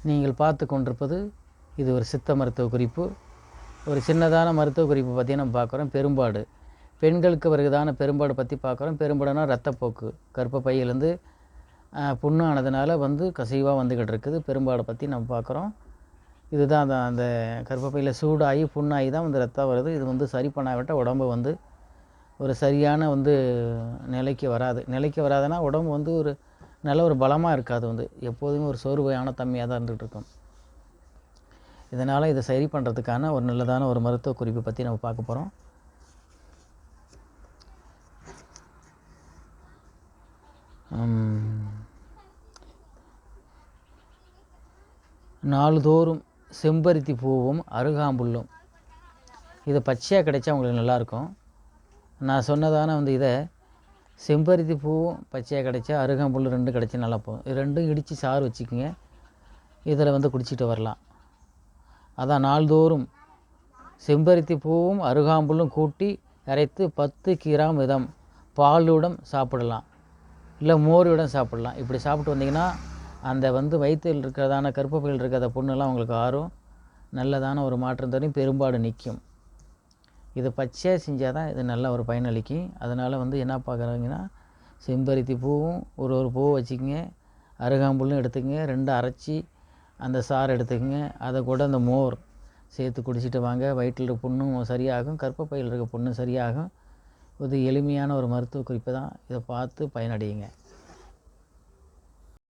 நீங்கள் பார்த்து கொண்டிருப்பது இது ஒரு சித்த மருத்துவ குறிப்பு. ஒரு சின்னதான மருத்துவ குறிப்பு பற்றி நம்ம பார்க்குறோம். பெரும்பாடு, பெண்களுக்கு வருகிறதான பெரும்பாடு பற்றி பார்க்குறோம். பெரும்பாடுனா ரத்தப்போக்கு, கர்ப்பப்பையிலேருந்து புண்ணு ஆனதுனால கசிவாக வந்துக்கிட்டு இருக்குது. பெரும்பாடை பற்றி நம்ம பார்க்குறோம். இதுதான் அந்த கர்ப்பப்பையில் சூடாகி புண்ணாகி தான் ரத்தம் வருது. இது சரி பண்ணாவிட்டால் உடம்பு ஒரு சரியான நிலைக்கு வராது. நிலைக்கு வராதுன்னா உடம்பு ஒரு நல்ல ஒரு பலமாக இருக்காது. எப்போதுமே ஒரு சோர்வையான தன்மையாக தான் இருந்துகிட்டு இருக்கும். இதனால் இதை சரி பண்ணுறதுக்கான ஒரு நல்லதான ஒரு மருத்துவ குறிப்பை பற்றி நம்ம பார்க்க போகிறோம். நாள்தோறும் செம்பருத்தி பூவும் அருகாம்புல்லும், இது பச்சையாக கிடைச்சா உங்களுக்கு நல்லாயிருக்கும். நான் சொன்னதான இதை செம்பருத்தி பூவும் பச்சையாக கிடைச்சா, அருகாம்புல் ரெண்டும் கிடைச்சா நல்லா போகும். இது ரெண்டும் இடித்து சாறு வச்சுக்கோங்க. இதில் குடிச்சிட்டு வரலாம். அதான் நாள்தோறும் செம்பருத்தி பூவும் அருகாம்புல்லும் கூட்டி அரைத்து 10 கிராம் வீதம் பாலுடன் சாப்பிடலாம், இல்லை மோருடன் சாப்பிடலாம். இப்படி சாப்பிட்டு வந்தீங்கன்னா அந்த வயிற்றில் இருக்கிறதான கர்ப்பப்பையில் இருக்கிற புண்ணெல்லாம் உங்களுக்கு ஆறும். நல்லதான ஒரு மாற்றம் தரும். பெரும்பாடு நிற்கும். இது பச்சையாக செஞ்சால் தான் இது நல்ல ஒரு பயனளிக்கும். அதனால் என்ன பார்க்குறாங்கன்னா, செம்பருத்தி பூவும் ஒரு பூவை வச்சுக்கோங்க, அருகாம்புல்லும் எடுத்துக்கங்க, 2 அரைச்சி அந்த சாறு எடுத்துக்கங்க. அதை கூட அந்த மோர் சேர்த்து குடிச்சிட்டு வாங்க. வயிற்றில் இருக்க புண்ணும் சரியாகும், கர்ப்பப்பையில் இருக்க புண்ணும் சரியாகும். இது எளிமையான ஒரு மருத்துவ குறிப்பு தான். இதை பார்த்து பயனடையுங்க.